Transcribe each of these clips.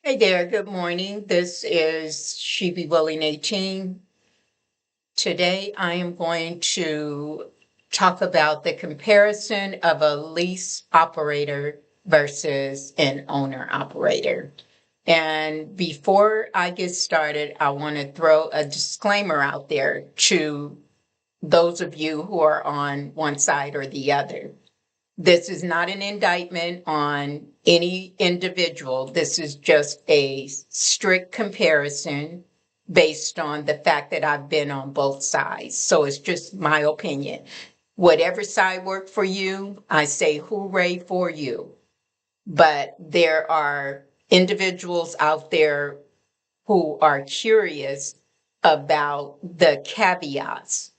Hey there, good morning. This is She Be Willing 18. Today I am going to talk about the comparison of a lease operator versus an owner operator. And before I get started, I want to throw a disclaimer out there to those of you who are on one side or the other. This is not an indictment on any individual. This is just a strict comparison based on the fact that I've been on both sides. So it's just my opinion. Whatever side worked for you, I say hooray for you. But there are individuals out there who are curious about the caveats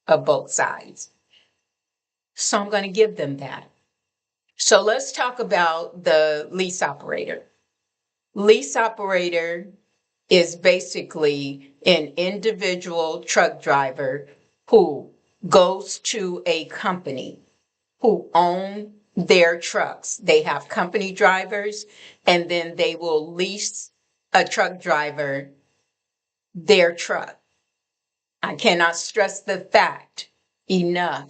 of both sides. So I'm going to give them that. So let's talk about the lease operator. Lease operator is basically an individual truck driver who goes to a company who own their trucks. They have company drivers, and then they will lease a truck driver their truck. I cannot stress the fact enough.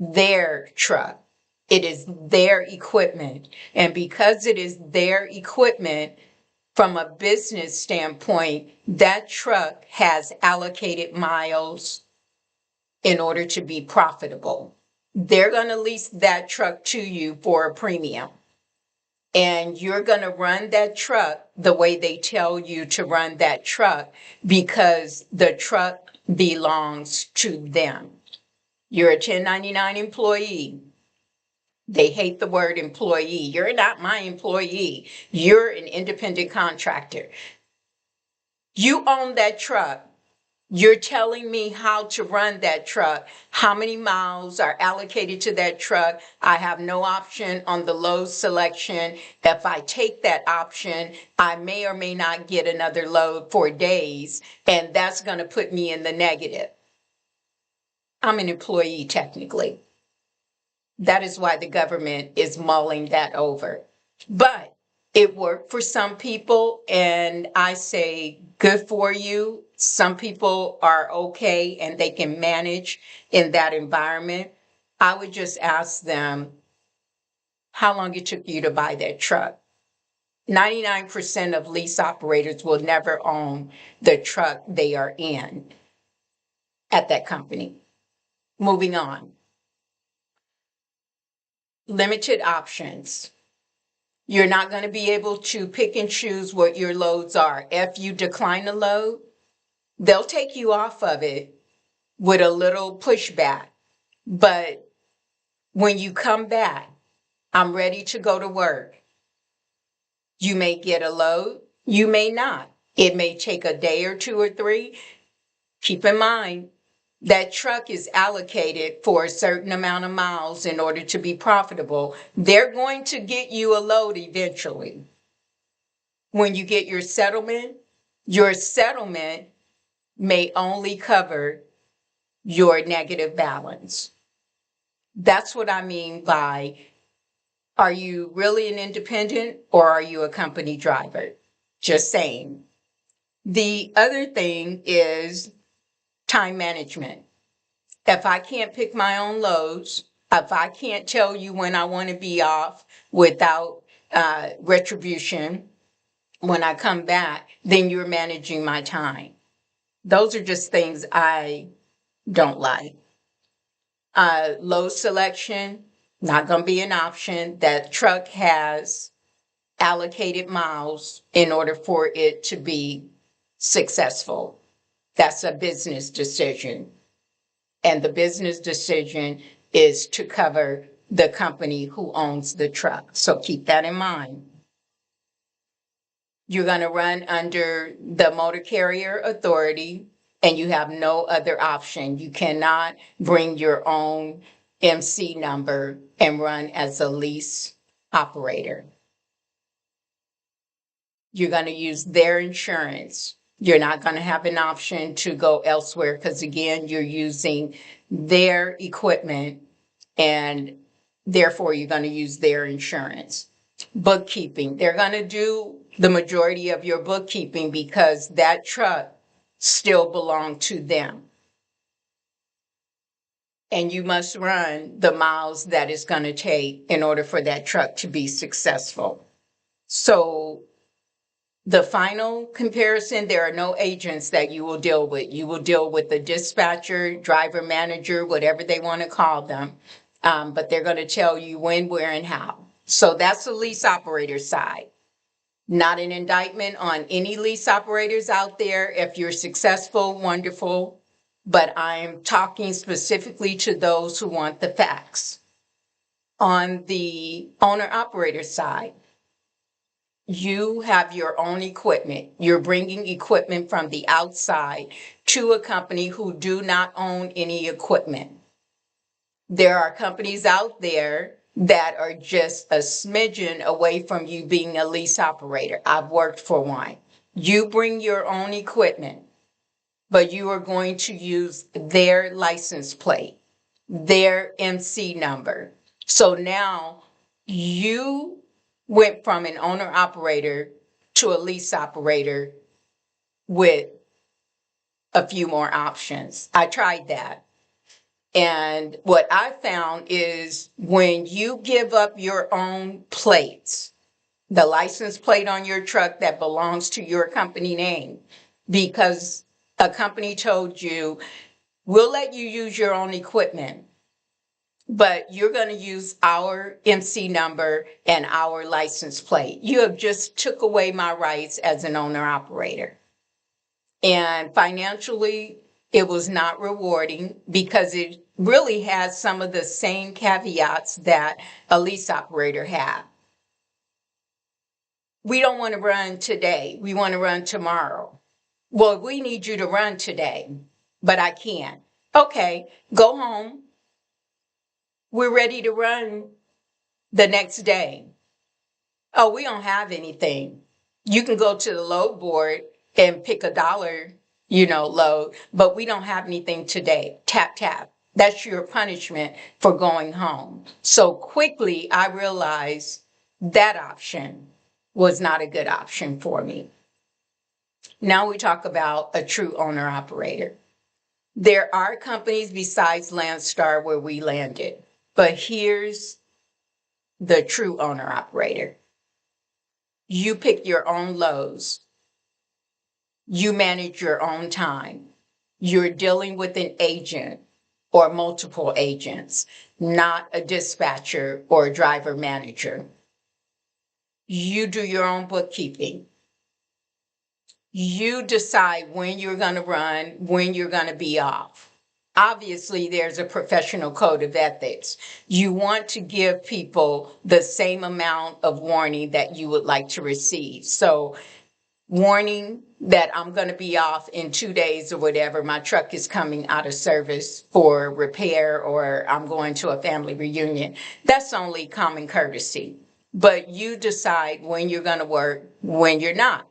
Their truck. It is their equipment. And because it is their equipment, from a business standpoint, that truck has allocated miles in order to be profitable. They're going to lease that truck to you for a premium. And you're going to run that truck the way they tell you to run that truck because the truck belongs to them. You're a 1099 employee. They hate the word employee. You're not my employee. You're an independent contractor. You own that truck. You're telling me how to run that truck, how many miles are allocated to that truck. I have no option on the load selection. If I take that option, I may or may not get another load for days, and that's going to put me in the negative. I'm an employee technically. That is why the government is mulling that over. But it worked for some people, and I say good for you. Some people are okay and they can manage in that environment. I would just ask them how long it took you to buy that truck. 99% of lease operators will never own the truck they are in at that company. Moving on. Limited options. You're not going to be able to pick and choose what your loads are. If you decline a load, they'll take you off of it with a little pushback. But when you come back, I'm ready to go to work. You may get a load, you may not. It may take a day or two or three. Keep in mind, that truck is allocated for a certain amount of miles in order to be profitable. They're going to get you a load eventually. When you get your settlement may only cover your negative balance. That's what I mean by, are you really an independent or are you a company driver? Just saying. The other thing is time management. If I can't pick my own loads, if I can't tell you when I want to be off without retribution, when I come back, then you're managing my time. Those are just things I don't like. Load selection, not going to be an option. That truck has allocated miles in order for it to be successful. That's a business decision. And the business decision is to cover the company who owns the truck. So keep that in mind. You're going to run under the motor carrier authority and you have no other option. You cannot bring your own MC number and run as a lease operator. You're going to use their insurance. You're not going to have an option to go elsewhere because, again, you're using their equipment and therefore you're going to use their insurance. Bookkeeping. They're going to do the majority of your bookkeeping because that truck still belonged to them. And you must run the miles that it's going to take in order for that truck to be successful. So the final comparison, there are no agents that you will deal with. You will deal with the dispatcher, driver manager, whatever they want to call them. But they're going to tell you when, where, and how. So that's the lease operator side. Not an indictment on any lease operators out there. If you're successful, wonderful. But I'm talking specifically to those who want the facts. On the owner-operator side, you have your own equipment. You're bringing equipment from the outside to a company who do not own any equipment. There are companies out there that are just a smidgen away from you being a lease operator. I've worked for one. You bring your own equipment, but you are going to use their license plate, their MC number. So now you went from an owner operator to a lease operator with a few more options. I tried that. And what I found is when you give up your own plates, the license plate on your truck that belongs to your company name, because a company told you, we'll let you use your own equipment, but you're going to use our MC number and our license plate. You have just took away my rights as an owner operator. And financially, it was not rewarding because it really has some of the same caveats that a lease operator had. We don't want to run today. We want to run tomorrow. Well, we need you to run today, but I can't. Okay, go home. We're ready to run the next day. Oh, we don't have anything. You can go to the load board and pick $1, load, but we don't have anything today. Tap, tap. That's your punishment for going home. So quickly, I realized that option was not a good option for me. Now we talk about a true owner operator. There are companies besides Landstar where we landed, but here's the true owner operator. You pick your own loads. You manage your own time. You're dealing with an agent or multiple agents, not a dispatcher or a driver manager. You do your own bookkeeping. You decide when you're going to run, when you're going to be off. Obviously, there's a professional code of ethics. You want to give people the same amount of warning that you would like to receive. So, warning that I'm going to be off in 2 days or whatever, my truck is coming out of service for repair or I'm going to a family reunion. That's only common courtesy. But you decide when you're going to work, when you're not.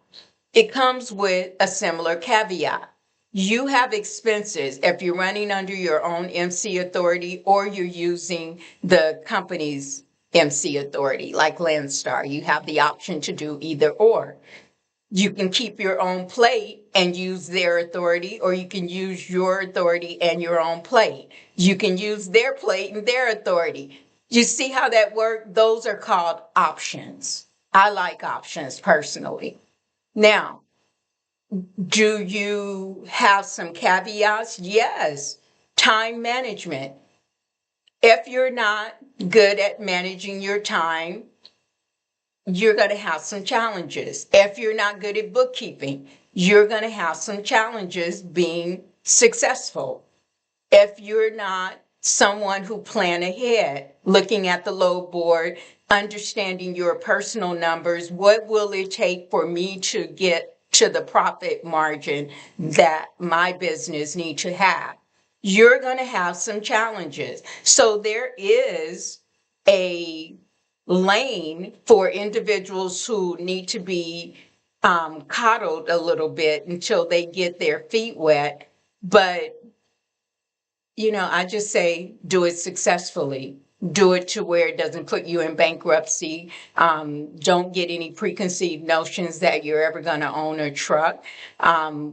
It comes with a similar caveat. You have expenses if you're running under your own MC authority or you're using the company's MC authority, like Landstar. You have the option to do either or. You can keep your own plate and use their authority, or you can use your authority and your own plate. You can use their plate and their authority. You see how that works? Those are called options. I like options personally. Now, do you have some caveats? Yes. Time management. If you're not good at managing your time, you're going to have some challenges. If you're not good at bookkeeping, you're going to have some challenges being successful. If you're not someone who plan ahead, looking at the load board, understanding your personal numbers, what will it take for me to get to the profit margin that my business needs to have? You're going to have some challenges. So there is a lane for individuals who need to be coddled a little bit until they get their feet wet. But I just say do it successfully. Do it to where it doesn't put you in bankruptcy. Don't get any preconceived notions that you're ever going to own a truck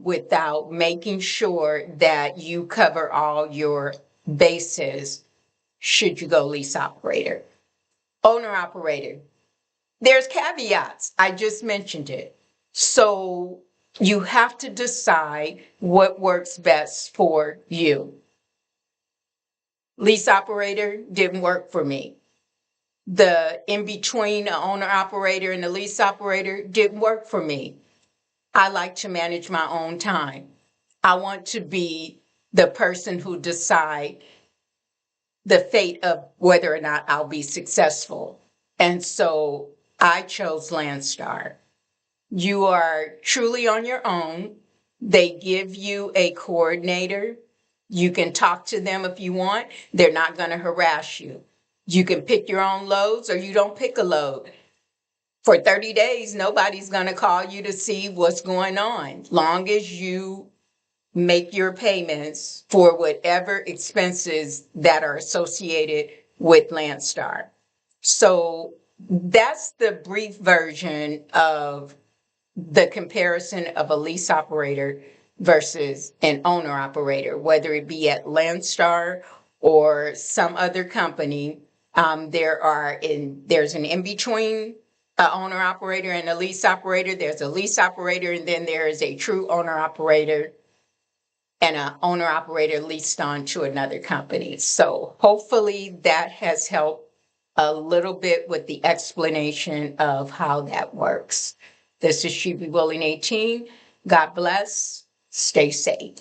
without making sure that you cover all your bases should you go lease operator. Owner operator, there's caveats. I just mentioned it. So you have to decide what works best for you. Lease operator didn't work for me. The in between the owner operator and the lease operator didn't work for me. I like to manage my own time. I want to be the person who decide the fate of whether or not I'll be successful. And so I chose Landstar. You are truly on your own. They give you a coordinator. You can talk to them if you want. They're not going to harass you. You can pick your own loads or you don't pick a load. For 30 days, nobody's going to call you to see what's going on. Long as you make your payments for whatever expenses that are associated with Landstar. So that's the brief version of the comparison of a lease operator versus an owner operator, whether it be at Landstar or some other company. There's an in-between owner operator and a lease operator. There's a lease operator, and then there is a true owner operator and an owner operator leased on to another company. So hopefully that has helped a little bit with the explanation of how that works. This is She Be Willing 18. God bless. Stay safe.